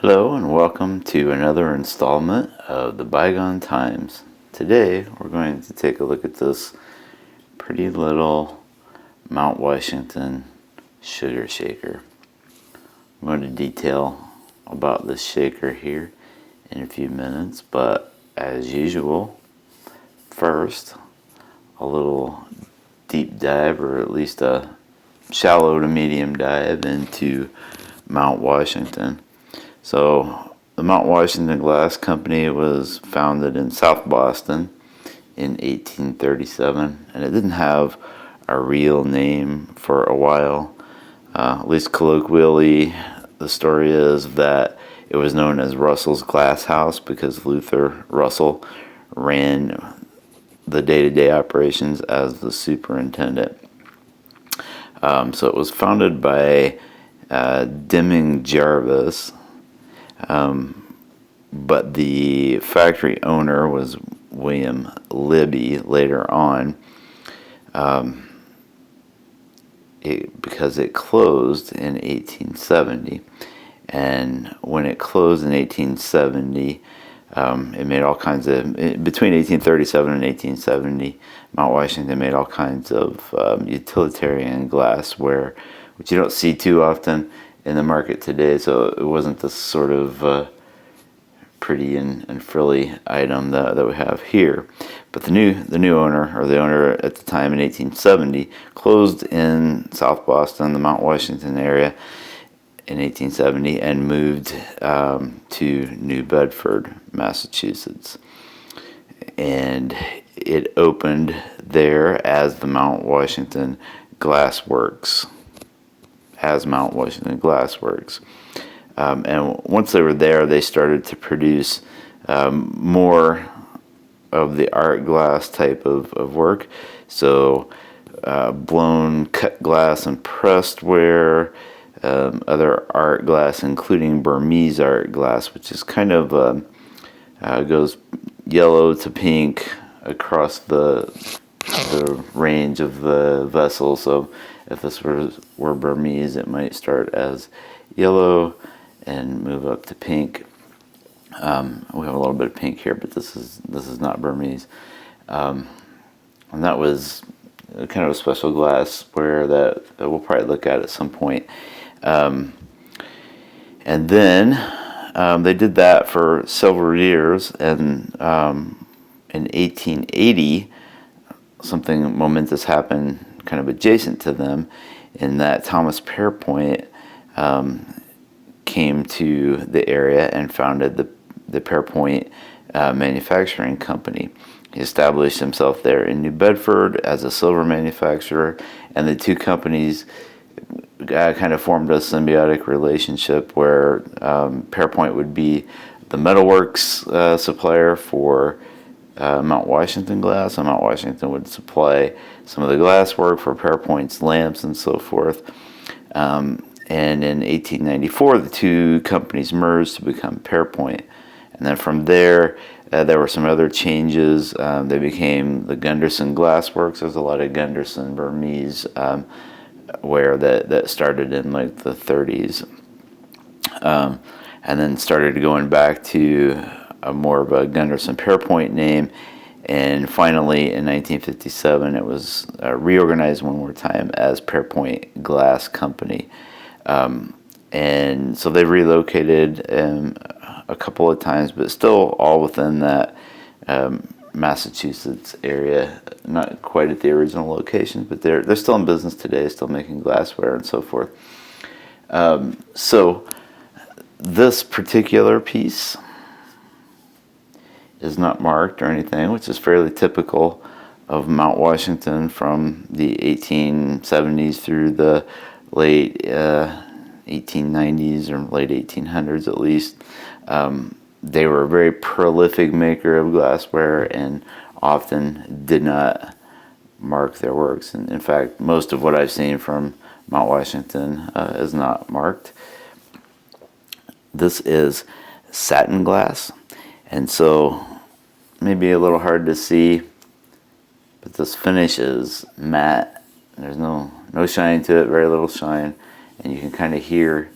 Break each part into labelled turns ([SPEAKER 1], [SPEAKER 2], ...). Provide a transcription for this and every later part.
[SPEAKER 1] Hello and welcome to another installment of the Bygone Times. Today we're going to take a look at this pretty little Mount Washington sugar shaker. I'm going to detail about this shaker here in a few minutes, but as usual, first a little deep dive, or at least a shallow to medium dive into Mount Washington. So the Mount Washington Glass Company was founded in South Boston in 1837, and it didn't have a real name for a while. At least colloquially, the story is that it was known as Russell's Glass House because Luther Russell ran the day-to-day operations as the superintendent. So it was founded by Deming Jarvis, but the factory owner was William Libby later on, because it closed in 1870. And when it closed in 1870, it made all kinds of, between 1837 and 1870, Mount Washington made all kinds of utilitarian glassware, which you don't see too often in the market today. So it wasn't this sort of pretty and frilly item that we have here. But the new owner, or the owner at the time in 1870, closed in South Boston, the Mount Washington area, in 1870, and moved to New Bedford, Massachusetts. And it opened there as the Mount Washington Glass Works. And once they were there, they started to produce more of the art glass type of work. So blown cut glass and pressed ware, other art glass, including Burmese art glass, which is kind of goes yellow to pink across the range of the vessel. So if this were Burmese, it might start as yellow and move up to pink. We have a little bit of pink here, but this is not Burmese. And that was kind of a special glassware that we'll probably look at some point. And then they did that for several years, and in 1880, something momentous happened kind of adjacent to them, in that Thomas Pearpoint came to the area and founded the Pearpoint Manufacturing Company. He established himself there in New Bedford as a silver manufacturer, and the two companies kind of formed a symbiotic relationship where Pearpoint would be the metalworks supplier for Mount Washington glass, and Mount Washington would supply some of the glass work for Pearpoint's lamps and so forth. And in 1894, the two companies merged to become Pearpoint. And then from there, there were some other changes. They became the Gunderson Glass Works. There's a lot of Gunderson Burmese ware that started in like the 30s. And then started going back to more of a Gunderson Pearpoint name. And finally, in 1957, it was reorganized one more time as Pearpoint Glass Company. And so they relocated a couple of times, but still all within that Massachusetts area. Not quite at the original location, but they're still in business today, still making glassware and so forth. So this particular piece is not marked or anything, which is fairly typical of Mount Washington from the 1870s through the late 1890s or late 1800s at least. They were a very prolific maker of glassware and often did not mark their works. And in fact, most of what I've seen from Mount Washington is not marked. This is satin glass, and so maybe a little hard to see, but this finish is matte. There's no shine to it, very little shine, and you can kind of hear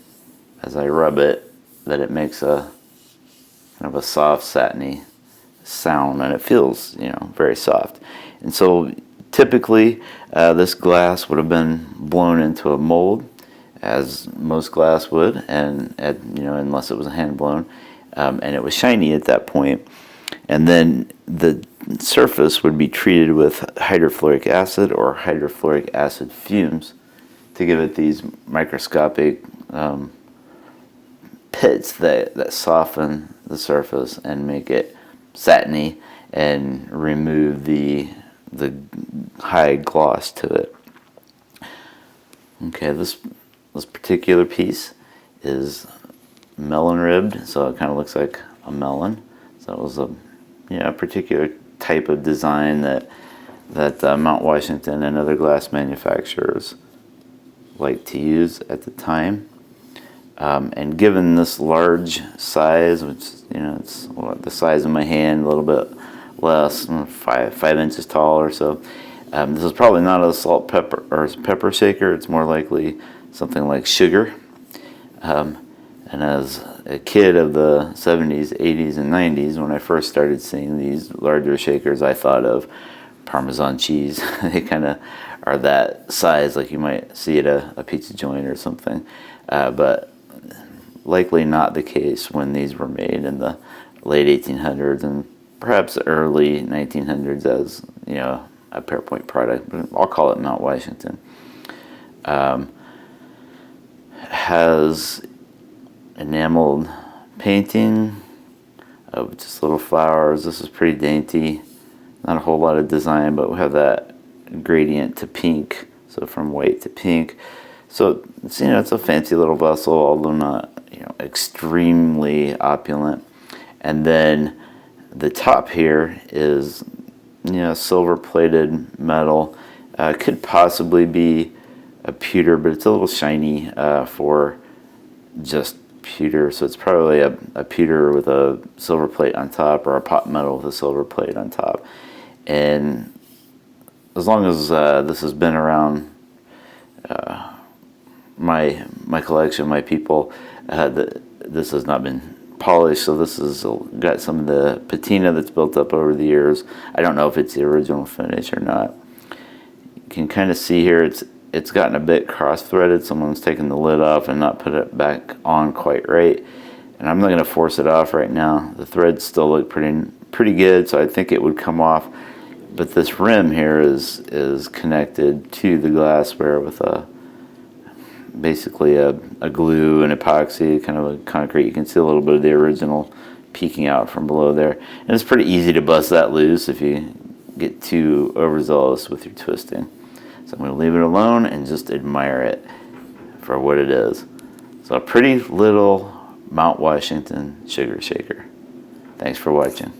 [SPEAKER 1] as I rub it that it makes a kind of a soft satiny sound, and it feels, you know, very soft. And so typically this glass would have been blown into a mold, as most glass would, and you know, unless it was hand blown, and it was shiny at that point. And then the surface would be treated with hydrofluoric acid or hydrofluoric acid fumes to give it these microscopic pits that soften the surface and make it satiny and remove the high gloss to it. Okay, this particular piece is melon ribbed, so it kind of looks like a melon. So it was a, you know, a particular type of design that Mount Washington and other glass manufacturers like to use at the time. And given this large size, which, you know, it's the size of my hand, a little bit less, 5 inches tall or so, this is probably not a salt pepper or pepper shaker. It's more likely something like sugar. And as a kid of the 70s, 80s, and 90s, when I first started seeing these larger shakers, I thought of Parmesan cheese. They kind of are that size, like you might see at a pizza joint or something. But likely not the case when these were made in the late 1800s and perhaps early 1900s as, you know, a Pearpoint product. But I'll call it Mount Washington. Has enameled painting of just little flowers. This is pretty dainty, not a whole lot of design, but we have that gradient to pink, so from white to pink. So it's, you know, it's a fancy little vessel, although not, you know, extremely opulent. And then the top here is, you know, silver plated metal. Could possibly be a pewter, but it's a little shiny for just pewter, so it's probably a pewter with a silver plate on top, or a pot metal with a silver plate on top. And as long as this has been around my collection, my people, this has not been polished, so this has got some of the patina that's built up over the years. I don't know if it's the original finish or not. You can kind of see here it's gotten a bit cross-threaded. Someone's taken the lid off and not put it back on quite right. And I'm not going to force it off right now. The threads still look pretty good, so I think it would come off. But this rim here is connected to the glassware with basically a glue and epoxy, kind of a concrete. You can see a little bit of the original peeking out from below there. And it's pretty easy to bust that loose if you get too overzealous with your twisting. So I'm going to leave it alone and just admire it for what it is. So a pretty little Mount Washington sugar shaker. Thanks for watching.